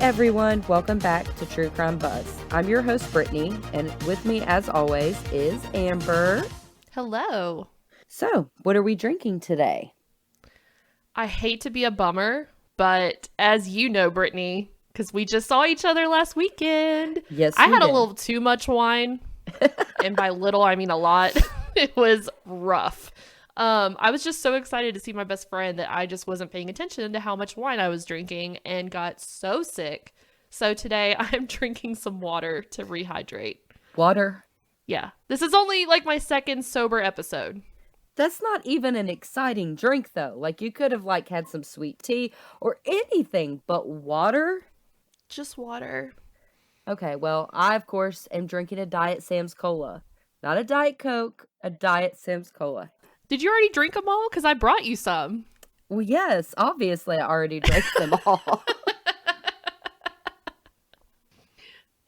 everyone, welcome back to True Crime Buzz. I'm your host, Brittany, and with me, as always, is Amber. Hello. So, what are we drinking today? I hate to be a bummer, but as you know, Brittany, because we just saw each other last weekend. Yes, I had did. a little too much wine, and by little, I mean a lot. It was rough. I was just so excited to see my best friend that I just wasn't paying attention to how much wine I was drinking and got so sick. So today I'm drinking some water to rehydrate. Water? Yeah. This is only like my second sober episode. That's not even an exciting drink, though. Like, you could have, had some sweet tea or anything, but water? Just water. Okay, well, I, of course, am drinking a Diet Sam's Cola. Not a Diet Coke, a Diet Sam's Cola. Did you already drink them all? Because I brought you some. Well, yes, obviously I already drank them all.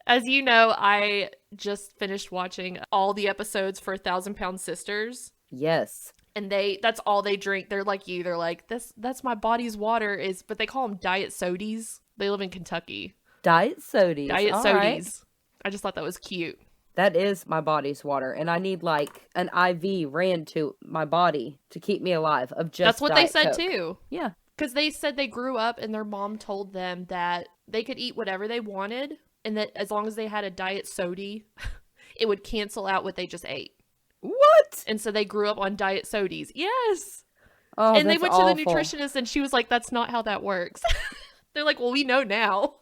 As you know, I just finished watching all the episodes for 1,000 Pound Sisters. Yes. And that's all they drink. They're like you. They're like, that's my body's water, but they call them Diet Sodies. They live in Kentucky. Diet Sodies. Diet all Sodies. Right. I just thought that was cute. That is my body's water, and I need an IV ran to my body to keep me alive of just That's what Diet they said Coke. too. Yeah. Because they said they grew up and their mom told them that they could eat whatever they wanted and that as long as they had a Diet Sody, it would cancel out what they just ate. What? And so they grew up on Diet Sodies. Yes. Oh, and they went to the awful. nutritionist and she was like, that's not how that works. They're like, well, we know now.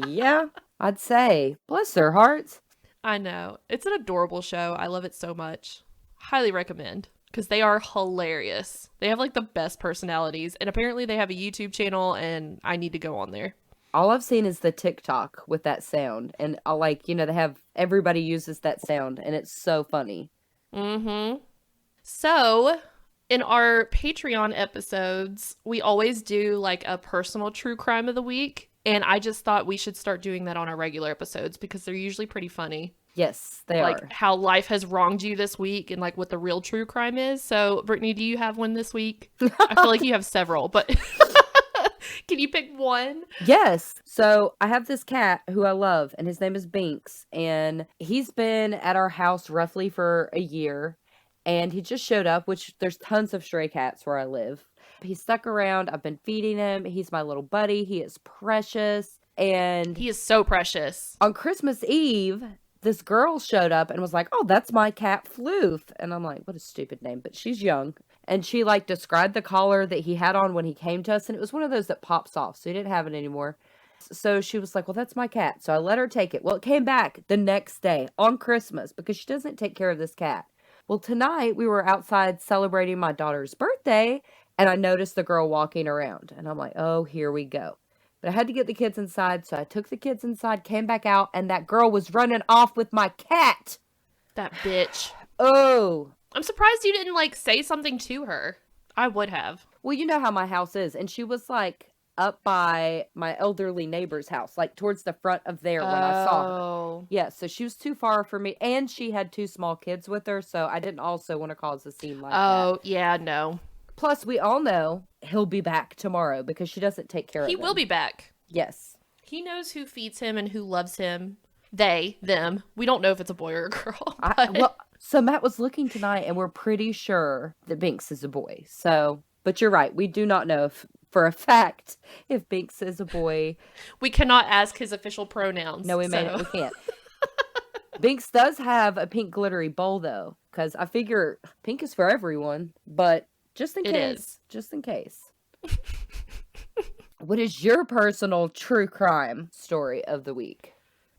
Yeah, I'd say. Bless their hearts. I know. It's an adorable show. I love it so much. Highly recommend. Because they are hilarious. They have the best personalities. And apparently they have a YouTube channel and I need to go on there. All I've seen is the TikTok with that sound. And they have, everybody uses that sound. And it's so funny. Mm-hmm. So, in our Patreon episodes, we always do a personal true crime of the week. And I just thought we should start doing that on our regular episodes because they're usually pretty funny. Yes, they are. How life has wronged you this week and what the real true crime is. So, Brittany, do you have one this week? I feel like you have several, but can you pick one? Yes. So I have this cat who I love, and his name is Binks, and he's been at our house roughly for a year, and he just showed up, which there's tons of stray cats where I live. He's stuck around. I've been feeding him. He's my little buddy. He is precious. And he is so precious. On Christmas Eve, this girl showed up and was like, oh, that's my cat Floof. And I'm like, what a stupid name, but she's young. And she described the collar that he had on when he came to us. And it was one of those that pops off. So he didn't have it anymore. So she was like, well, that's my cat. So I let her take it. Well, it came back the next day on Christmas because she doesn't take care of this cat. Well, tonight we were outside celebrating my daughter's birthday. And I noticed the girl walking around. And I'm like, oh, here we go. But I had to get the kids inside. So I took the kids inside, came back out. And that girl was running off with my cat. That bitch. Oh. I'm surprised you didn't say something to her. I would have. Well, you know how my house is. And she was up by my elderly neighbor's house. Towards the front of there when I saw her. Yeah, so she was too far for me. And she had 2 small kids with her. So I didn't also want to cause a scene like that. Oh, yeah, no. Plus, we all know he'll be back tomorrow because she doesn't take care of him. He will be back. Yes. He knows who feeds him and who loves him. They, them. We don't know if it's a boy or a girl. So Matt was looking tonight and we're pretty sure that Binks is a boy. So, but you're right. We do not know for a fact if Binks is a boy. We cannot ask his official pronouns. No, we can't. Binks does have a pink glittery bowl though, because I figure pink is for everyone, but just in case. Just in case. What is your personal true crime story of the week?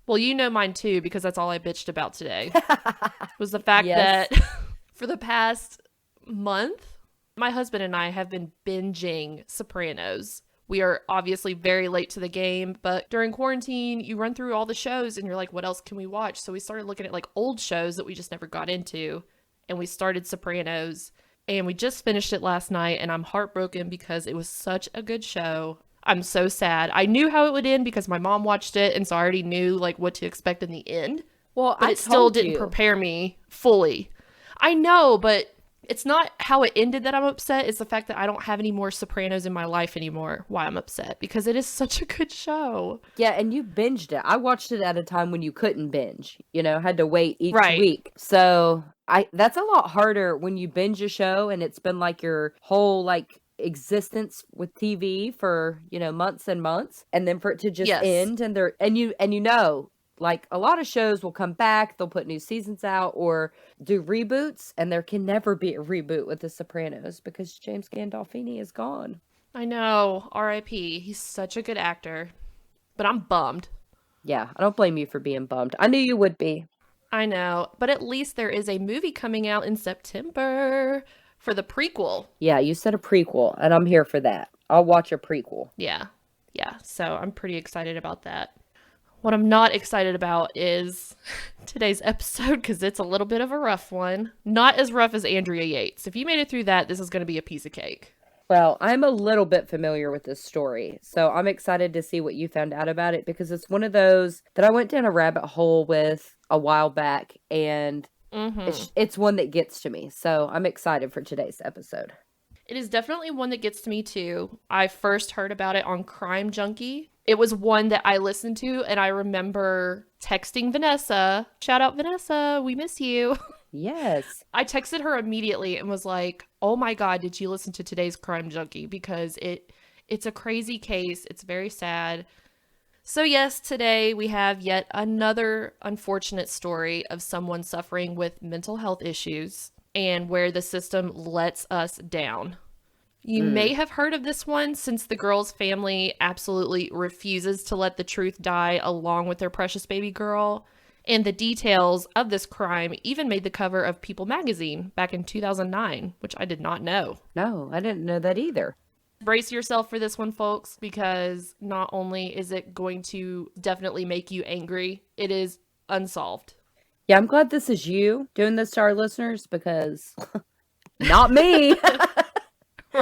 Well, you know mine too, because that's all I bitched about today. Was the fact that for the past month, my husband and I have been binging Sopranos. We are obviously very late to the game, but during quarantine, you run through all the shows and you're like, what else can we watch? So we started looking at old shows that we just never got into, and we started Sopranos. And we just finished it last night, and I'm heartbroken because it was such a good show. I'm so sad. I knew how it would end because my mom watched it, and so I already knew what to expect in the end. Well, but it still didn't prepare me fully. I know, but It's not how it ended that I'm upset. It's the fact that I don't have any more Sopranos in my life anymore why I'm upset, because it is such a good show. Yeah, and you binged it. I watched it at a time when you couldn't binge, had to wait each Right. week. So that's a lot harder when you binge a show and it's been like your whole like existence with TV for, months and months, and then for it to just Yes. end like a lot of shows will come back, they'll put new seasons out or do reboots, and there can never be a reboot with The Sopranos because James Gandolfini is gone. I know. R.I.P. He's such a good actor. But I'm bummed. Yeah, I don't blame you for being bummed. I knew you would be. I know. But at least there is a movie coming out in September for the prequel. Yeah, you said a prequel, and I'm here for that. I'll watch a prequel. Yeah. Yeah. So I'm pretty excited about that. What I'm not excited about is today's episode, because it's a little bit of a rough one. Not as rough as Andrea Yates. If you made it through that, this is going to be a piece of cake. Well, I'm a little bit familiar with this story, so I'm excited to see what you found out about it, because it's one of those that I went down a rabbit hole with a while back, and it's one that gets to me. So I'm excited for today's episode. It is definitely one that gets to me too. I first heard about it on Crime Junkie. It was one that I listened to, and I remember texting Vanessa. Shout out, Vanessa. We miss you. Yes. I texted her immediately and was like, oh my God, did you listen to today's Crime Junkie? Because it's a crazy case. It's very sad. So yes, today we have yet another unfortunate story of someone suffering with mental health issues and where the system lets us down. You may have heard of this one, since the girl's family absolutely refuses to let the truth die along with their precious baby girl. And the details of this crime even made the cover of People magazine back in 2009, which I did not know. No, I didn't know that either. Brace yourself for this one, folks, because not only is it going to definitely make you angry, it is unsolved. Yeah, I'm glad this is you doing this to our listeners, because not me.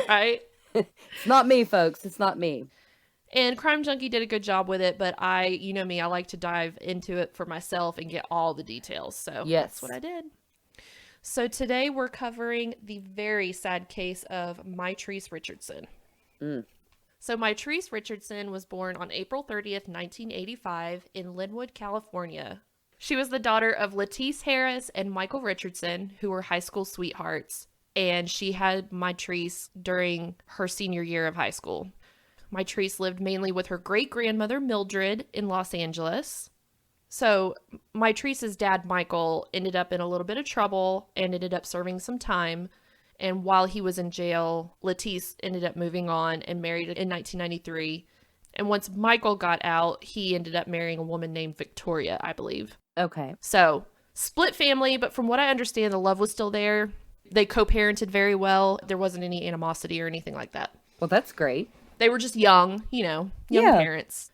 Right? It's not me, folks. It's not me. And Crime Junkie did a good job with it, but you know me, I like to dive into it for myself and get all the details. So yes, that's what I did. So today we're covering the very sad case of Mitrice Richardson. So Mitrice Richardson was born on April 30th, 1985 in Linwood, California. She was the daughter of Letice Harris and Michael Richardson, who were high school sweethearts. And she had Mitrice during her senior year of high school. Mitrice lived mainly with her great-grandmother, Mildred, in Los Angeles. So Mitrice's dad, Michael, ended up in a little bit of trouble and ended up serving some time. And while he was in jail, Letice ended up moving on and married in 1993. And once Michael got out, he ended up marrying a woman named Victoria, I believe. Okay. So, split family, but from what I understand, the love was still there. They co-parented very well. There wasn't any animosity or anything like that. Well, that's great. They were just young, young parents.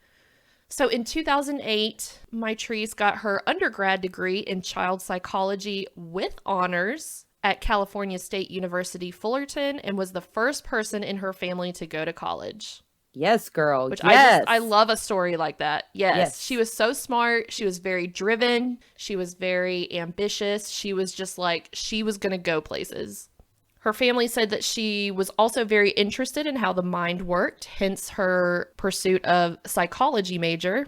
So in 2008, Mitrice got her undergrad degree in child psychology with honors at California State University, Fullerton, and was the first person in her family to go to college. Yes, girl. Which yes. I love a story like that. Yes. She was so smart. She was very driven. She was very ambitious. She was just like, she was going to go places. Her family said that she was also very interested in how the mind worked, hence her pursuit of psychology major.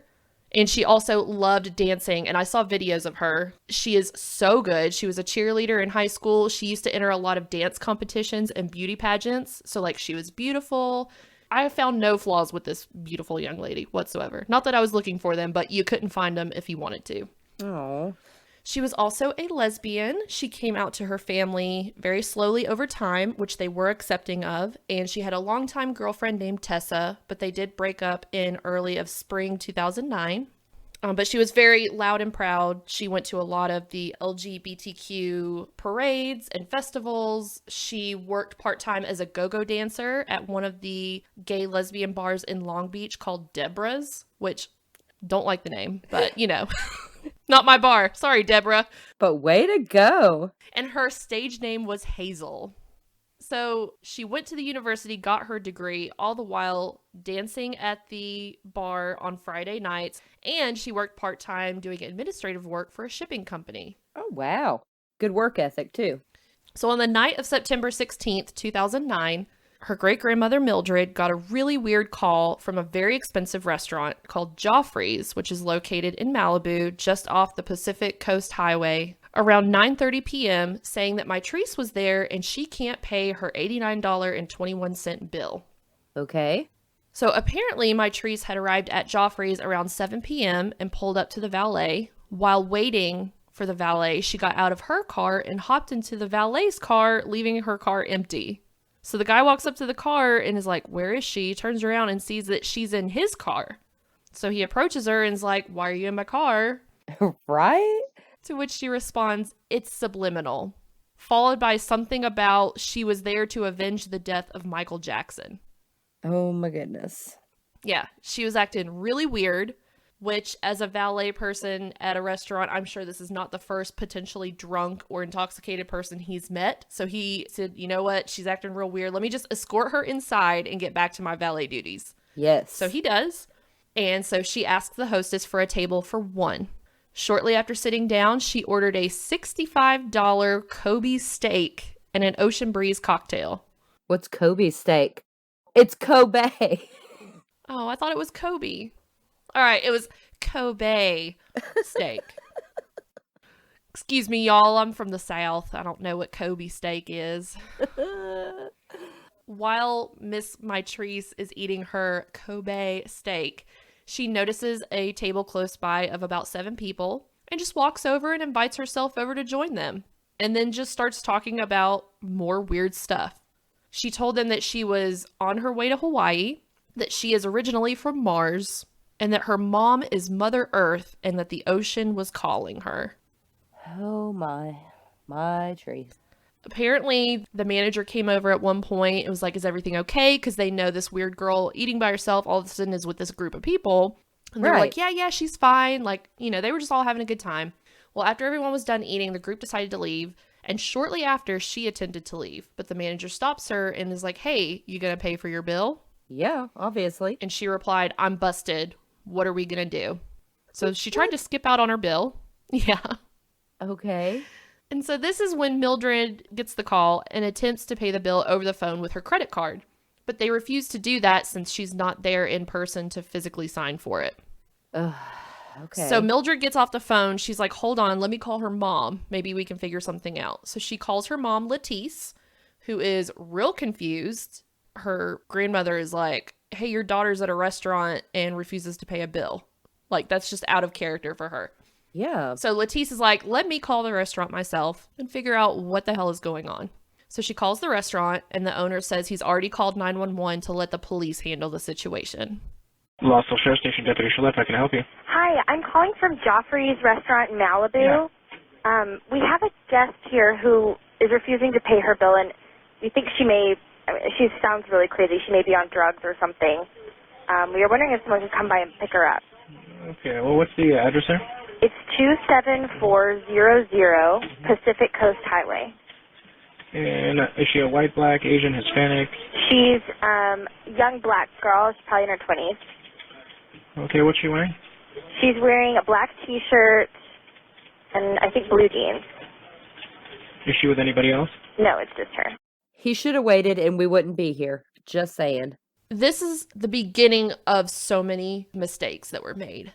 And she also loved dancing, and I saw videos of her. She is so good. She was a cheerleader in high school. She used to enter a lot of dance competitions and beauty pageants. So, she was beautiful. I found no flaws with this beautiful young lady whatsoever. Not that I was looking for them, but you couldn't find them if you wanted to. Oh. She was also a lesbian. She came out to her family very slowly over time, which they were accepting of. And she had a longtime girlfriend named Tessa, but they did break up in early of spring 2009. But she was very loud and proud. She went to a lot of the LGBTQ parades and festivals. She worked part-time as a go-go dancer at one of the gay lesbian bars in Long Beach called Deborah's, which don't like the name, but not my bar. Sorry, Deborah. But way to go. And her stage name was Hazel. So she went to the university, got her degree, all the while dancing at the bar on Friday nights. And she worked part-time doing administrative work for a shipping company. Oh, wow. Good work ethic, too. So on the night of September 16th, 2009, her great-grandmother Mildred got a really weird call from a very expensive restaurant called Joffrey's, which is located in Malibu, just off the Pacific Coast Highway, around 9:30 p.m., saying that Mitrice was there and she can't pay her $89.21 bill. Okay. So apparently Mitrice had arrived at Joffrey's around 7 p.m. and pulled up to the valet. While waiting for the valet, she got out of her car and hopped into the valet's car, leaving her car empty. So the guy walks up to the car and is like, where is she? Turns around and sees that she's in his car. So he approaches her and is like, why are you in my car? Right? To which she responds, it's subliminal. Followed by something about she was there to avenge the death of Michael Jackson. Oh my goodness. Yeah, she was acting really weird, which as a valet person at a restaurant, I'm sure this is not the first potentially drunk or intoxicated person he's met. So he said, you know what? She's acting real weird. Let me just escort her inside and get back to my valet duties. Yes. So he does. And so she asks the hostess for a table for one. Shortly after sitting down, she ordered a $65 Kobe steak and an Ocean Breeze cocktail. What's Kobe steak? It's Kobe. Oh, I thought it was Kobe. All right, it was Kobe steak. Excuse me, y'all. I'm from the South. I don't know what Kobe steak is. While Miss Mitrice is eating her Kobe steak, she notices a table close by of about 7 people and just walks over and invites herself over to join them, and then just starts talking about more weird stuff. She told them that she was on her way to Hawaii, that she is originally from Mars, and that her mom is Mother Earth, and that the ocean was calling her. Oh my trees. Apparently, the manager came over at one point and was like, is everything okay? Because they know this weird girl eating by herself all of a sudden is with this group of people. And they're like, yeah, she's fine. Like, they were just all having a good time. Well, after everyone was done eating, the group decided to leave. And shortly after, she attempted to leave. But the manager stops her and is like, hey, you gonna pay for your bill? Yeah, obviously. And she replied, I'm busted. What are we gonna do? So she tried to skip out on her bill. Yeah. Okay. And so this is when Mildred gets the call and attempts to pay the bill over the phone with her credit card. But they refuse to do that since she's not there in person to physically sign for it. Okay. So Mildred gets off the phone. She's like, hold on, let me call her mom. Maybe we can figure something out. So she calls her mom, Lettice, who is real confused. Her grandmother is like, hey, your daughter's at a restaurant and refuses to pay a bill. Like, that's just out of character for her. Yeah. So Lettice is like, let me call the restaurant myself and figure out what the hell is going on. So she calls the restaurant, and the owner says he's already called 911 to let the police handle the situation. Lawsville Sheriff Station, Deputy Shalip, how can I help you? Hi, I'm calling from Joffrey's restaurant in Malibu. Yeah. We have a guest here who is refusing to pay her bill, and we think she sounds really crazy. She may be on drugs or something. We are wondering if someone could come by and pick her up. Okay, well, what's the address there? It's 27400 Pacific Coast Highway. And is she a white, black, Asian, Hispanic? She's young black girl. She's probably in her 20s. Okay, what's she wearing? She's wearing a black T-shirt and I think blue jeans. Is she with anybody else? No, it's just her. He should have waited and we wouldn't be here. Just saying. This is the beginning of so many mistakes that were made.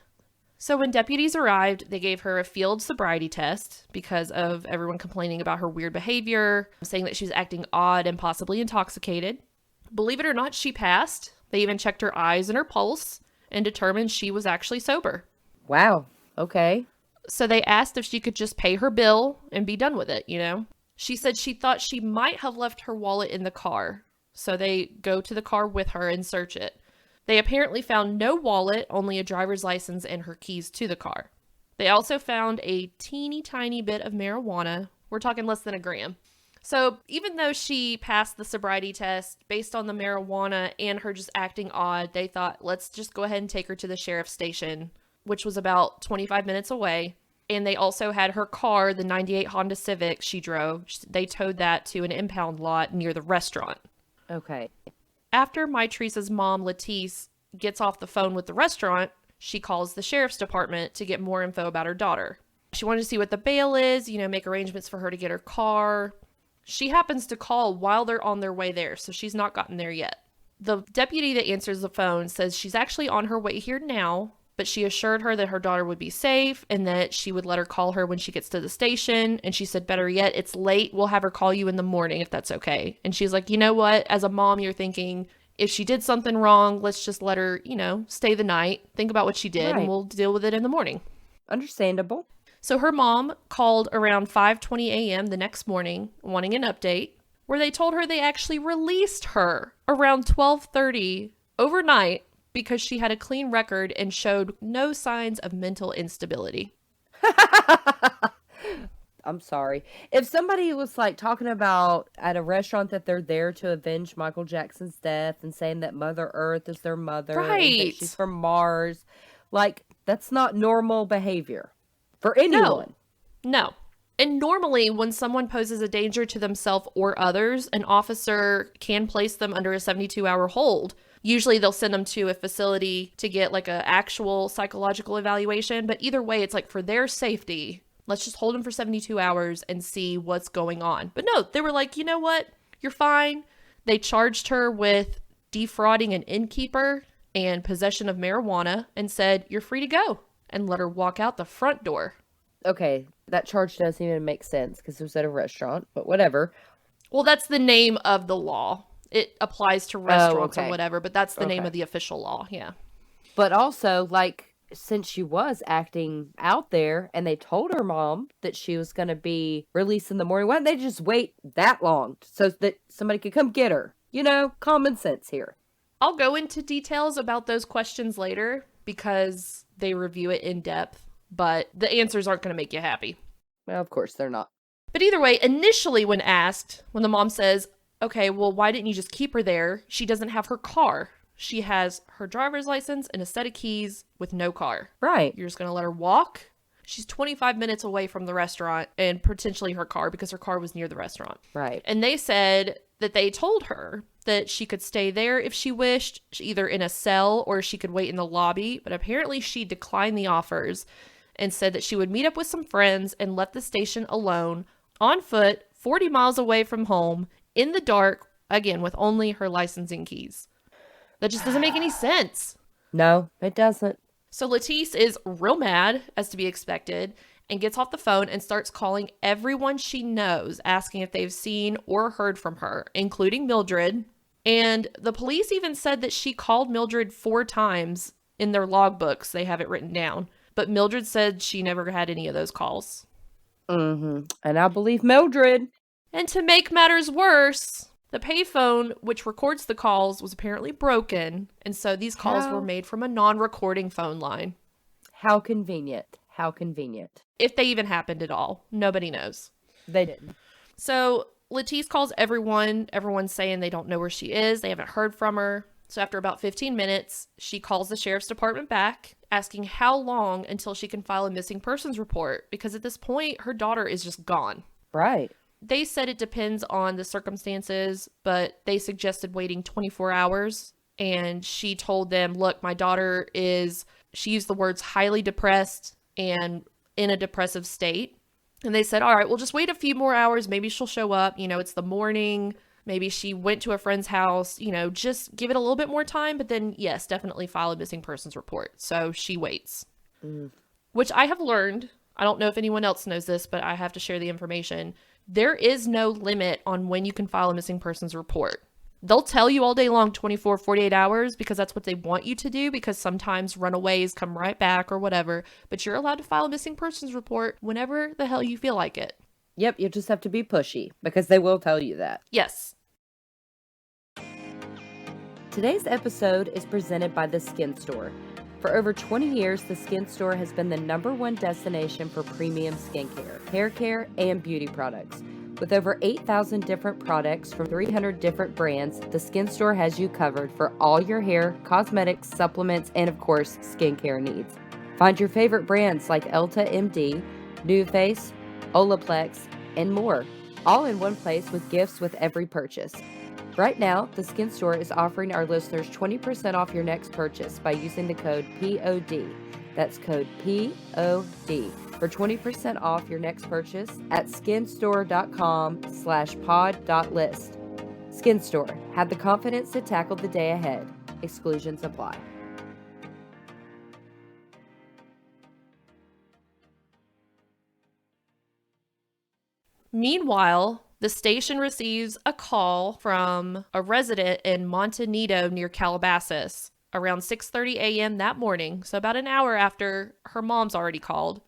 So when deputies arrived, they gave her a field sobriety test because of everyone complaining about her weird behavior, saying that she was acting odd and possibly intoxicated. Believe it or not, she passed. They even checked her eyes and her pulse and determined she was actually sober. Wow. Okay. So they asked if she could just pay her bill and be done with it, She said she thought she might have left her wallet in the car. So they go to the car with her and search it. They apparently found no wallet, only a driver's license and her keys to the car. They also found a teeny tiny bit of marijuana. We're talking less than a gram. So even though she passed the sobriety test, based on the marijuana and her just acting odd, they thought, let's just go ahead and take her to the sheriff's station, which was about 25 minutes away. And they also had her car, the 98 Honda Civic she drove. They towed that to an impound lot near the restaurant. Okay. After Mitrice's mom, Lettice, gets off the phone with the restaurant, she calls the sheriff's department to get more info about her daughter. She wanted to see what the bail is, make arrangements for her to get her car. She happens to call while they're on their way there, so she's not gotten there yet. The deputy that answers the phone says she's actually on her way here now, but she assured her that her daughter would be safe and that she would let her call her when she gets to the station. And she said, better yet, it's late. We'll have her call you in the morning if that's okay. And she's like, you know what? As a mom, you're thinking, if she did something wrong, let's just let her, stay the night, think about what she did, Right. and we'll deal with it in the morning. Understandable. So her mom called around 5:20 a.m. the next morning wanting an update, where they told her they actually released her around 12:30 overnight because she had a clean record and showed no signs of mental instability. I'm sorry. If somebody was like talking about at a restaurant that they're there to avenge Michael Jackson's death and saying that Mother Earth is their mother and Right. that she's from Mars, like that's not normal behavior for anyone. No. And normally when someone poses a danger to themselves or others, an officer can place them under a 72-hour hold. Usually they'll send them to a facility to get like an actual psychological evaluation. But either way, it's like for their safety, let's just hold them for 72 hours and see what's going on. But no, they were like, you know what? You're fine. They charged her with defrauding an innkeeper and possession of marijuana and said, you're free to go, and let her walk out the front door. Okay, that charge doesn't even make sense because it was at a restaurant, but whatever. Well, that's the name of the law. It applies to restaurants okay. or whatever, but that's the name Okay. of the official law. Yeah. But also, like, since she was acting out there and they told her mom that she was going to be released in the morning, why didn't they just wait that long so that somebody could come get her? Common sense here. I'll go into details about those questions later because they review it in depth, but the answers aren't going to make you happy. Well, of course they're not. But either way, initially when asked, when the mom says, okay, well, why didn't you just keep her there? She doesn't have her car. She has her driver's license and a set of keys with no car. Right. You're just going to let her walk? She's 25 minutes away from the restaurant and potentially her car because her car was near the restaurant. Right. And they said that they told her that she could stay there if she wished, either in a cell or she could wait in the lobby. But apparently she declined the offers and said that she would meet up with some friends and left the station alone, on foot, 40 miles away from home, in the dark, again, with only her license and keys. That just doesn't make any sense. No, it doesn't. So Lettice is real mad, as to be expected, and gets off the phone and starts calling everyone she knows, asking if they've seen or heard from her, including Mildred. And the police even said that she called Mildred 4 times in their logbooks. They have it written down. But Mildred said she never had any of those calls. Mm-hmm. And I believe Mildred. And to make matters worse, the payphone, which records the calls, was apparently broken. And so these calls How? were made from a non-recording phone line. How convenient. How convenient. If they even happened at all. Nobody knows. They didn't. So Lettice calls everyone. Everyone's saying they don't know where she is. They haven't heard from her. So after about 15 minutes, she calls the sheriff's department back, asking how long until she can file a missing persons report. Because at this point, her daughter is just gone. Right. They said it depends on the circumstances, but they suggested waiting 24 hours. And she told them, look, my daughter is, she used the words highly depressed and in a depressive state. And they said, all right, we'll just wait a few more hours. Maybe she'll show up. It's the morning. Maybe she went to a friend's house. Just give it a little bit more time. But then, yes, definitely file a missing persons report. So she waits. Which I have learned. I don't know if anyone else knows this, but I have to share the information. There is no limit on when you can file a missing persons report. They'll tell you all day long, 24, 48 hours, because that's what they want you to do, because sometimes runaways come right back or whatever. But you're allowed to file a missing persons report whenever the hell you feel like it. Yep, you just have to be pushy, because they will tell you that. Yes. Today's episode is presented by the SkinStore. For over 20 years, the SkinStore has been the #1 destination for premium skincare, hair care, and beauty products. With over 8,000 different products from 300 different brands, the SkinStore has you covered for all your hair, cosmetics, supplements, and of course, skincare needs. Find your favorite brands like Elta MD, NuFace, Olaplex, and more, all in one place with gifts with every purchase. Right now, the SkinStore is offering our listeners 20% off your next purchase by using the code POD. That's code POD. for 20% off your next purchase at skinstore.com/pod.list. SkinStore. Have the confidence to tackle the day ahead. Exclusions apply. Meanwhile, the station receives a call from a resident in Montanito near Calabasas around 6:30 a.m. that morning, so about an hour after her mom's already called.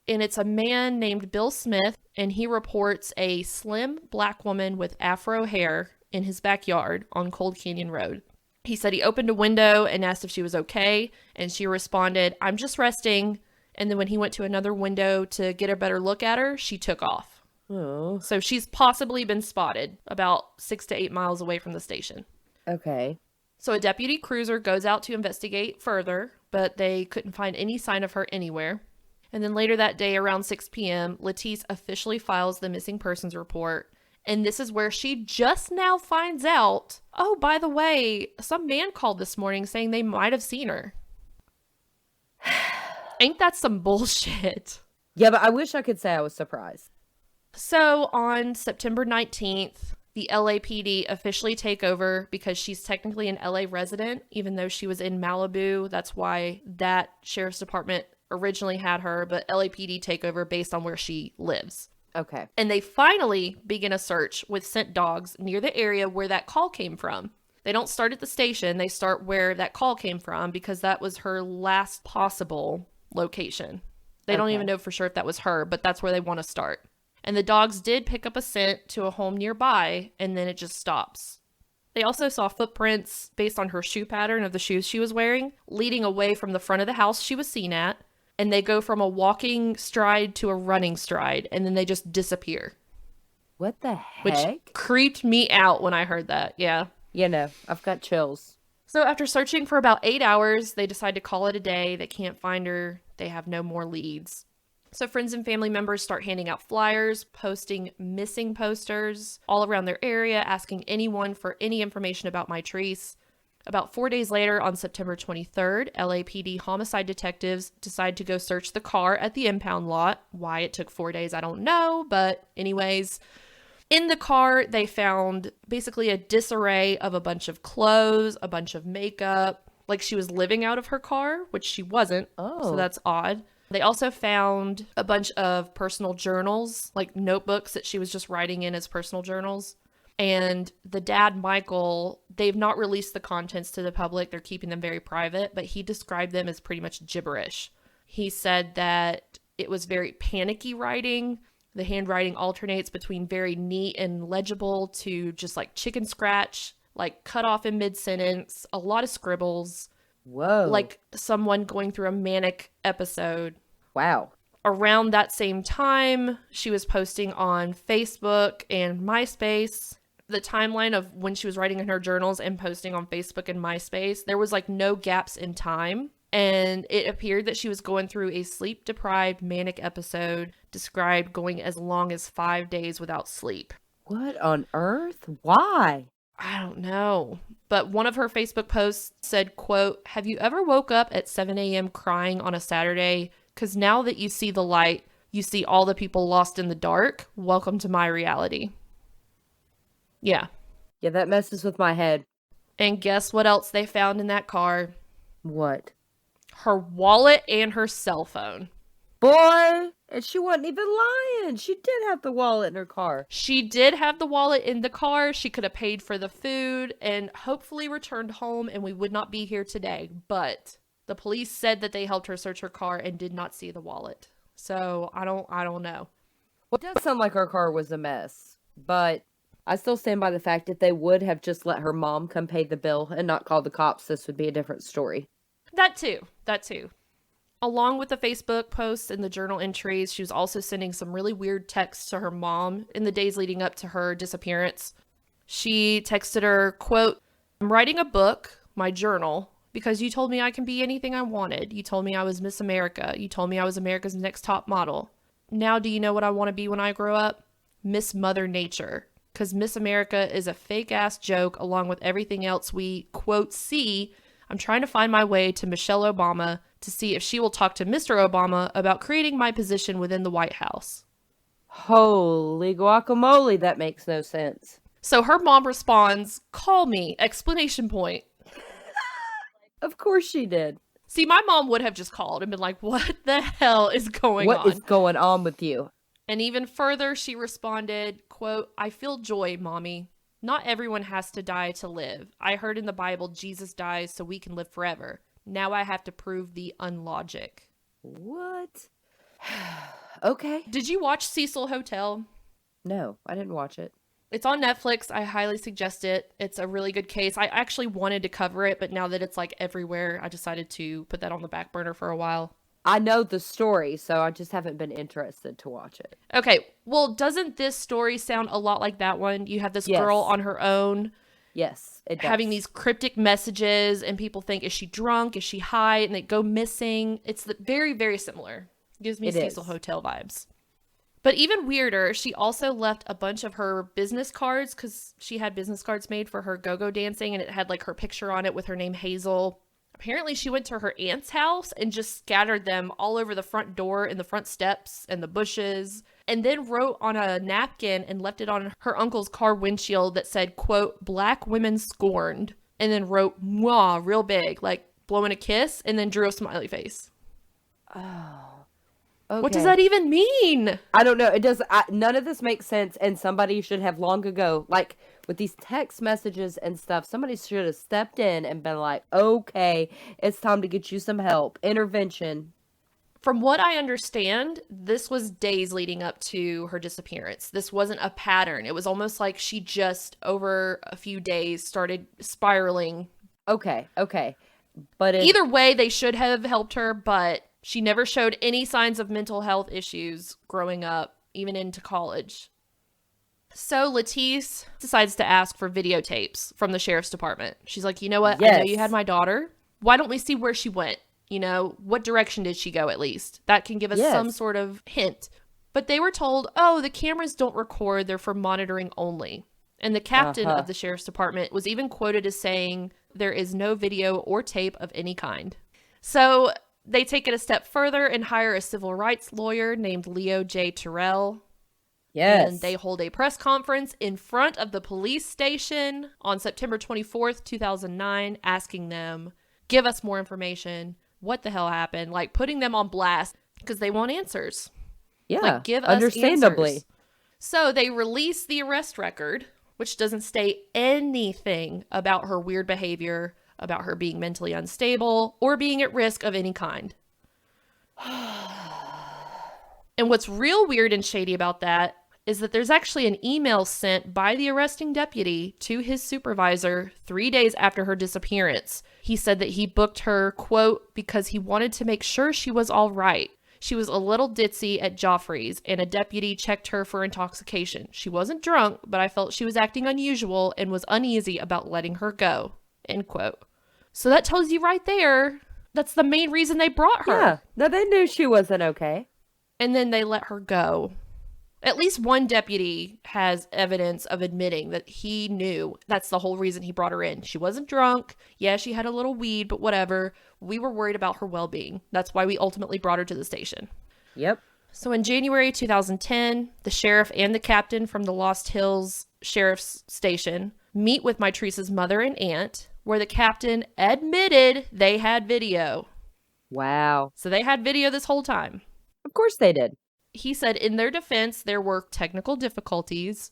And it's a man named Bill Smith, and he reports a slim black woman with afro hair in his backyard on Cold Canyon Road. He said he opened a window and asked if she was okay, and she responded, "I'm just resting." And then when he went to another window to get a better look at her, she took off. Oh. So she's possibly been spotted about 6 to 8 miles away from the station. Okay. So a deputy cruiser goes out to investigate further, but they couldn't find any sign of her anywhere. And then later that day around 6 p.m., Lettice officially files the missing persons report. And this is where she just now finds out, oh, by the way, some man called this morning saying they might have seen her. Ain't that some bullshit? Yeah, but I wish I could say I was surprised. So on September 19th, the LAPD officially take over because she's technically an LA resident, even though she was in Malibu. That's why that sheriff's department originally had her, but LAPD take over based on where she lives. Okay. And they finally begin a search with scent dogs near the area where that call came from. They don't start at the station, they start where that call came from because that was her last possible location. They don't even know for sure if that was her, but that's where they want to start. And the dogs did pick up a scent to a home nearby, and then it just stops. They also saw footprints based on her shoe pattern of the shoes she was wearing, leading away from the front of the house she was seen at, and they go from a walking stride to a running stride, and then they just disappear. What the heck? Which creeped me out when I heard that, yeah. You know, I've got chills. So after searching for about 8 hours, they decide to call it a day. They can't find her. They have no more leads. So friends and family members start handing out flyers, posting missing posters all around their area, asking anyone for any information about Mitrice. About 4 days later, on September 23rd, LAPD homicide detectives decide to go search the car at the impound lot. Why it took 4 days, I don't know, but anyways. In the car, they found basically a disarray of a bunch of clothes, a bunch of makeup, like she was living out of her car, which she wasn't. Oh. So that's odd. They also found a bunch of personal journals, like notebooks that she was just writing in as personal journals. And the dad, Michael, they've not released the contents to the public. They're keeping them very private, but he described them as pretty much gibberish. He said that it was very panicky writing. The handwriting alternates between very neat and legible to just like chicken scratch, like cut off in mid-sentence, a lot of scribbles. Whoa. Like someone going through a manic episode. Wow. Around that same time, she was posting on Facebook and MySpace. The timeline of when she was writing in her journals and posting on Facebook and MySpace, there was like no gaps in time. And it appeared that she was going through a sleep-deprived manic episode, described going as long as 5 days without sleep. What on earth? Why? I don't know. But one of her Facebook posts said, quote, "Have you ever woke up at 7 a.m. crying on a Saturday? Because now that you see the light, you see all the people lost in the dark. Welcome to my reality." Yeah. Yeah, that messes with my head. And guess what else they found in that car? What? Her wallet and her cell phone. Boy, and she wasn't even lying. She did have the wallet in her car. She did have the wallet in the car. She could have paid for the food and hopefully returned home, and we would not be here today. But the police said that they helped her search her car and did not see the wallet. So I don't know. Well, it does sound like her car was a mess, but I still stand by the fact if they would have just let her mom come pay the bill and not call the cops, this would be a different story. That too. Along with the Facebook posts and the journal entries, she was also sending some really weird texts to her mom in the days leading up to her disappearance. She texted her, quote, "I'm writing a book, my journal, because you told me I can be anything I wanted. You told me I was Miss America. You told me I was America's next top model. Now do you know what I want to be when I grow up? Miss Mother Nature. Because Miss America is a fake-ass joke along with everything else we, quote, see. I'm trying to find my way to Michelle Obama to see if she will talk to Mr. Obama about creating my position within the White House. Holy guacamole, that makes no sense. So her mom responds, call me, exclamation point. Of course she did. See, my mom would have just called and been like, what the hell is going on? What is going on with you? And even further, she responded, quote, I feel joy, mommy. Not everyone has to die to live. I heard in the Bible, Jesus dies so we can live forever. Now I have to prove the unlogic. What? Okay. Did you watch Cecil Hotel? No, I didn't watch it. It's on Netflix. I highly suggest it. It's a really good case. I actually wanted to cover it, but now that it's like everywhere, I decided to put that on the back burner for a while. I know the story, so I just haven't been interested to watch it. Okay, well, doesn't this story sound a lot like that one? You have this girl on her own. Yes, it does. Having these cryptic messages, and people think, is she drunk? Is she high? And they go missing. It's very, very similar. Gives me Cecil Hotel vibes. But even weirder, she also left a bunch of her business cards, because she had business cards made for her go-go dancing, and it had like her picture on it with her name Hazel. Apparently she went to her aunt's house and just scattered them all over the front door and the front steps and the bushes, and then wrote on a napkin and left it on her uncle's car windshield that said, quote, black women scorned, and then wrote mwah real big, like blowing a kiss, and then drew a smiley face. Oh. Okay. What does that even mean? I don't know. It does. None of this makes sense, and somebody should have long ago, like with these text messages and stuff, somebody should have stepped in and been like, okay, it's time to get you some help. Intervention. From what I understand, this was days leading up to her disappearance. This wasn't a pattern. It was almost like she just, over a few days, started spiraling. Okay. But either way, they should have helped her, but she never showed any signs of mental health issues growing up, even into college. So Lettice decides to ask for videotapes from the sheriff's department. She's like, you know what? Yes. I know you had my daughter. Why don't we see where she went? You know, what direction did she go at least? That can give us some sort of hint. But they were told, oh, the cameras don't record. They're for monitoring only. And the captain of the sheriff's department was even quoted as saying, there is no video or tape of any kind. So they take it a step further and hire a civil rights lawyer named Leo J. Terrell. Yes. And they hold a press conference in front of the police station on September 24th, 2009, asking them, give us more information. What the hell happened? Like putting them on blast because they want answers. Yeah, like, give us understandably. Answers. So they release the arrest record, which doesn't state anything about her weird behavior, about her being mentally unstable, or being at risk of any kind. And what's real weird and shady about that is that there's actually an email sent by the arresting deputy to his supervisor 3 days after her disappearance. He said that he booked her, quote, because he wanted to make sure she was all right. She was a little ditzy at Joffrey's, and a deputy checked her for intoxication. She wasn't drunk, but I felt she was acting unusual and was uneasy about letting her go, end quote. So that tells you right there, that's the main reason they brought her. Yeah, no, they knew she wasn't okay. And then they let her go. At least one deputy has evidence of admitting that he knew that's the whole reason he brought her in. She wasn't drunk. Yeah, she had a little weed, but whatever. We were worried about her well-being. That's why we ultimately brought her to the station. Yep. So in January 2010, the sheriff and the captain from the Lost Hills Sheriff's Station meet with Mitrice's mother and aunt, where the captain admitted they had video. Wow. So they had video this whole time. Of course they did. He said in their defense, there were technical difficulties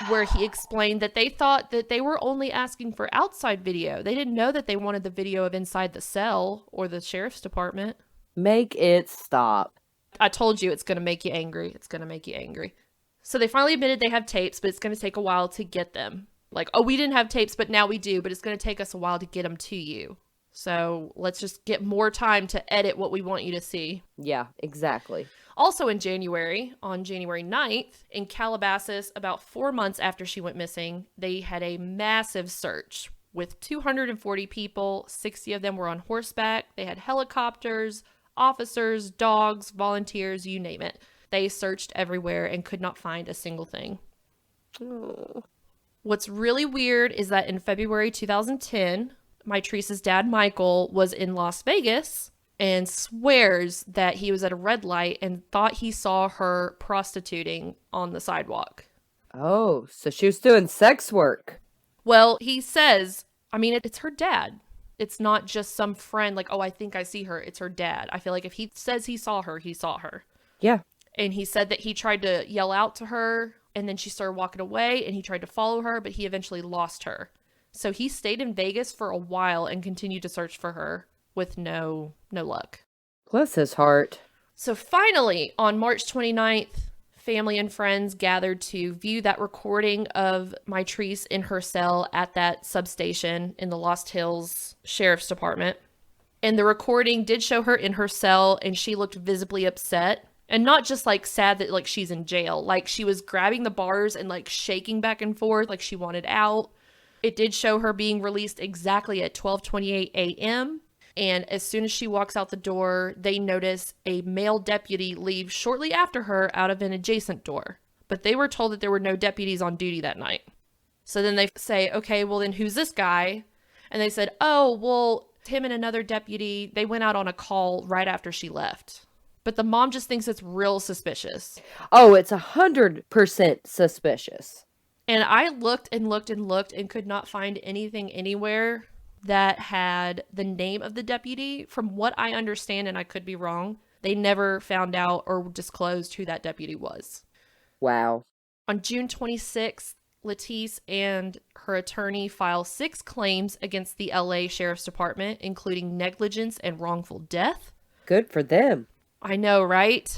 where he explained that they thought that they were only asking for outside video. They didn't know that they wanted the video of inside the cell or the sheriff's department. Make it stop. I told you it's going to make you angry. It's going to make you angry. So they finally admitted they have tapes, but it's going to take a while to get them. Like, oh, we didn't have tapes, but now we do, but it's going to take us a while to get them to you. So let's just get more time to edit what we want you to see. Yeah, exactly. Also in January, on January 9th, in Calabasas, about 4 months after she went missing, they had a massive search with 240 people. 60 of them were on horseback. They had helicopters, officers, dogs, volunteers, you name it. They searched everywhere and could not find a single thing. Oh. What's really weird is that in February 2010, Mitrice's dad, Michael, was in Las Vegas and swears that he was at a red light and thought he saw her prostituting on the sidewalk. Oh, so she was doing sex work. Well, he says, I mean, it's her dad. It's not just some friend like, oh, I think I see her. It's her dad. I feel like if he says he saw her, he saw her. Yeah. And he said that he tried to yell out to her and then she started walking away and he tried to follow her, but he eventually lost her. So he stayed in Vegas for a while and continued to search for her with no luck. Bless his heart. So finally, on March 29th, family and friends gathered to view that recording of Mitrice in her cell at that substation in the Lost Hills Sheriff's Department. And the recording did show her in her cell and she looked visibly upset. And not just like sad that like she's in jail. Like she was grabbing the bars and like shaking back and forth like she wanted out. It did show her being released exactly at 12:28 a.m. And as soon as she walks out the door, they notice a male deputy leave shortly after her out of an adjacent door. But they were told that there were no deputies on duty that night. So then they say, okay, well then who's this guy? And they said, oh, well, him and another deputy, they went out on a call right after she left. But the mom just thinks it's real suspicious. Oh, it's 100% suspicious. And I looked and looked and looked and could not find anything anywhere that had the name of the deputy. From what I understand, and I could be wrong, they never found out or disclosed who that deputy was. Wow. On June 26th, Lettice and her attorney filed 6 claims against the LA Sheriff's Department, including negligence and wrongful death. Good for them. I know, right?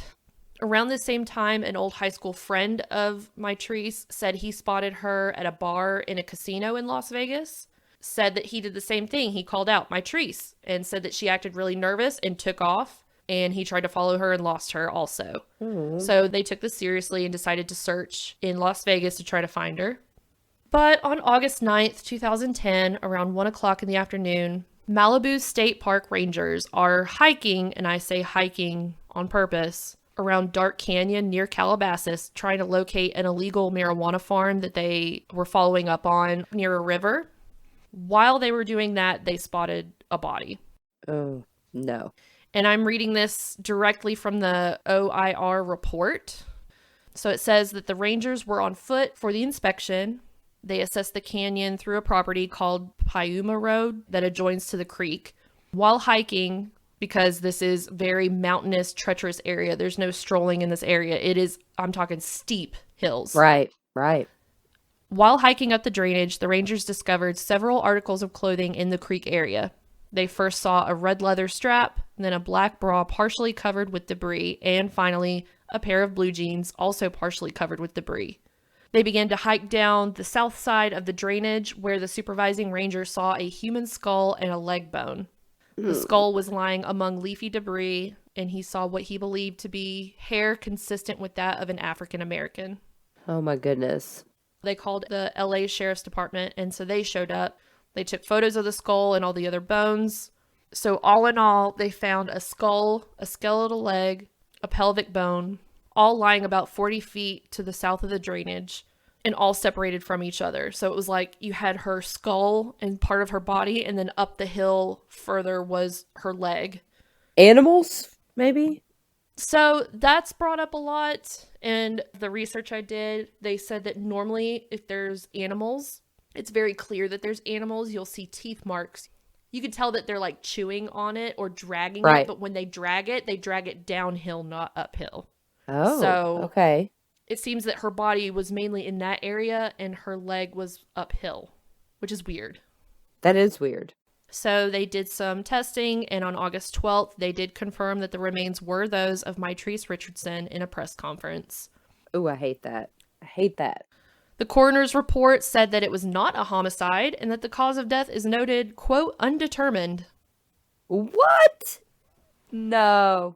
Around the same time, an old high school friend of Mitrice said he spotted her at a bar in a casino in Las Vegas. Said that he did the same thing. He called out Mitrice and said that she acted really nervous and took off. And he tried to follow her and lost her also. So they took this seriously and decided to search in Las Vegas to try to find her. But on August 9th, 2010, around 1 o'clock in the afternoon, Malibu State Park rangers are hiking, and I say hiking on purpose, around Dark Canyon near Calabasas, trying to locate an illegal marijuana farm that they were following up on near a river. While they were doing that, they spotted a body. Oh, no. And I'm reading this directly from the OIR report. So it says that the rangers were on foot for the inspection. They assessed the canyon through a property called Piuma Road that adjoins to the creek. While hiking, because this is very mountainous, treacherous area, there's no strolling in this area. It is, I'm talking steep hills. Right. While hiking up the drainage, the rangers discovered several articles of clothing in the creek area. They first saw a red leather strap, then a black bra partially covered with debris, and finally, a pair of blue jeans also partially covered with debris. They began to hike down the south side of the drainage where the supervising ranger saw a human skull and a leg bone. The skull was lying among leafy debris, and he saw what he believed to be hair consistent with that of an African American. Oh my goodness. They called the LA Sheriff's Department, and so they showed up. They took photos of the skull and all the other bones. So all in all, they found a skull, a skeletal leg, a pelvic bone, all lying about 40 feet to the south of the drainage and all separated from each other. So it was like you had her skull and part of her body, and then up the hill further was her leg. Animals, maybe? So that's brought up a lot. And the research I did, they said that normally if there's animals, it's very clear that there's animals. You'll see teeth marks. You can tell that they're like chewing on it or dragging it, but when they drag it downhill, not uphill. Oh, so okay. It seems that her body was mainly in that area and her leg was uphill, which is weird. That is weird. So they did some testing, and on August 12th, they did confirm that the remains were those of Mitrice Richardson in a press conference. Ooh, I hate that. I hate that. The coroner's report said that it was not a homicide and that the cause of death is noted, quote, undetermined. What? No.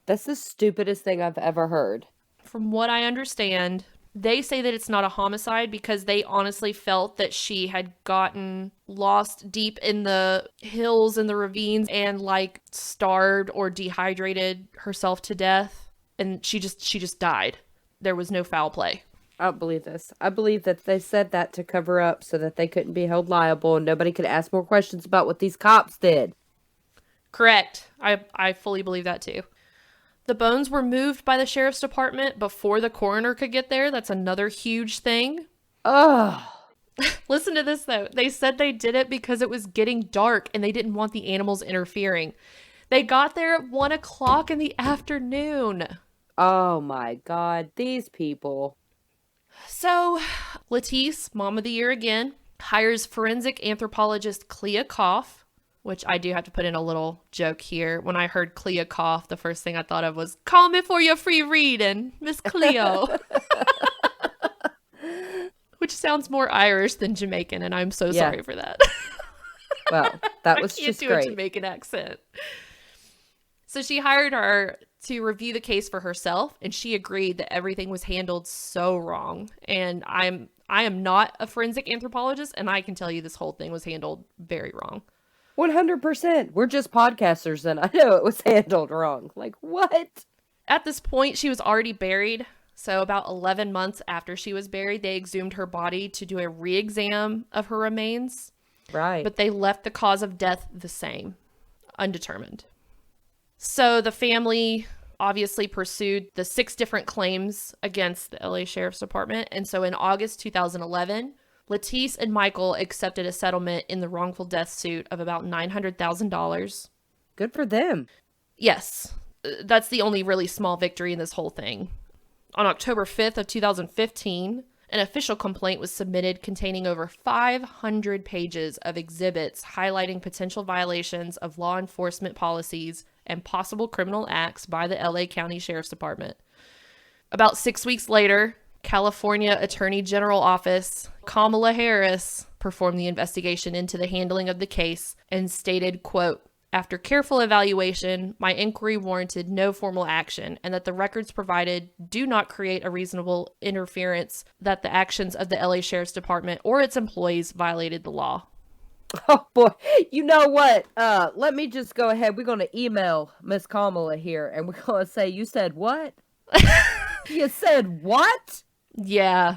That's the stupidest thing I've ever heard. From what I understand, they say that it's not a homicide because they honestly felt that she had gotten lost deep in the hills and the ravines and like starved or dehydrated herself to death. And she just died. There was no foul play. I don't believe this. I believe that they said that to cover up so that they couldn't be held liable and nobody could ask more questions about what these cops did. Correct. I fully believe that too. The bones were moved by the sheriff's department before the coroner could get there. That's another huge thing. Ugh. Listen to this, though. They said they did it because it was getting dark and they didn't want the animals interfering. They got there at 1 o'clock in the afternoon. Oh my God, these people. So, Mitrice, Mom of the Year again, hires forensic anthropologist Clea Koff, which I do have to put in a little joke here. When I heard Clea Koff, the first thing I thought of was, call me for your free reading, Miss Cleo. Which sounds more Irish than Jamaican, and I'm so sorry for that. Well, that was just great. I can't do a Jamaican accent. So she hired her to review the case for herself, and she agreed that everything was handled so wrong. And I am not a forensic anthropologist, and I can tell you this whole thing was handled very wrong. 100%. We're just podcasters, and I know it was handled wrong. Like, what? At this point, she was already buried. So about 11 months after she was buried, they exhumed her body to do a re-exam of her remains. Right. But they left the cause of death the same, undetermined. So the family obviously pursued the 6 different claims against the LA Sheriff's Department. And so in August 2011, Mitrice and Michael accepted a settlement in the wrongful death suit of about $900,000. Good for them. Yes, that's the only really small victory in this whole thing. On October 5th of 2015, an official complaint was submitted containing over 500 pages of exhibits highlighting potential violations of law enforcement policies and possible criminal acts by the LA County Sheriff's Department. About 6 weeks later, California Attorney General Office Kamala Harris performed the investigation into the handling of the case and stated, quote, after careful evaluation, my inquiry warranted no formal action and that the records provided do not create a reasonable inference that the actions of the LA Sheriff's Department or its employees violated the law. Oh boy, you know what? Let me just go ahead. We're going to email Miss Kamala here and we're going to say, you said what? You said what? Yeah.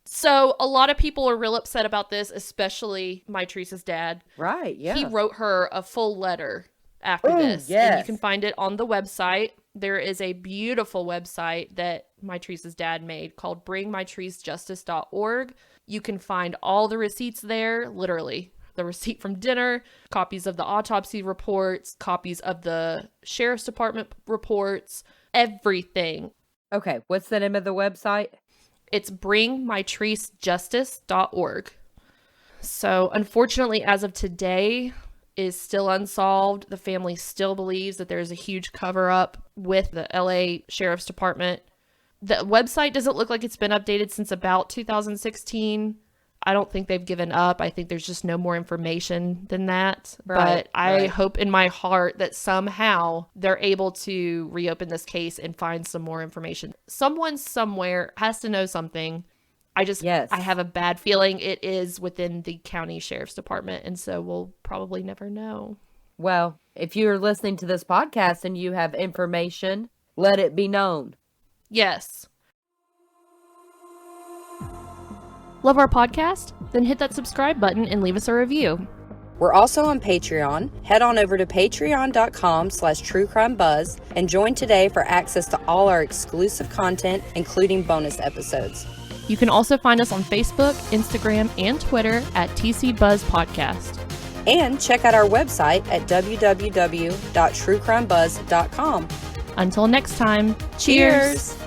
So a lot of people are real upset about this, especially Mitrice's dad. Right, yeah. He wrote her a full letter after this. Yes. And you can find it on the website. There is a beautiful website that Mitrice's dad made called bringmitricejustice.org. You can find all the receipts there, literally. The receipt from dinner, copies of the autopsy reports, copies of the sheriff's department reports, everything. Okay, what's the name of the website? It's bringmitricejustice.org. So unfortunately, as of today, is still unsolved. The family still believes that there's a huge cover up with the LA Sheriff's Department. The website doesn't look like it's been updated since about 2016. I don't think they've given up. I think there's just no more information than that. Right, but I hope in my heart that somehow they're able to reopen this case and find some more information. Someone somewhere has to know something. I have a bad feeling it is within the county sheriff's department. And so we'll probably never know. Well, if you're listening to this podcast and you have information, let it be known. Yes. Love our podcast? Then hit that subscribe button and leave us a review. We're also on Patreon. Head on over to patreon.com/truecrimebuzz and join today for access to all our exclusive content, including bonus episodes. You can also find us on Facebook, Instagram, and Twitter at TC Buzz Podcast. And check out our website at www.truecrimebuzz.com. Until next time, cheers!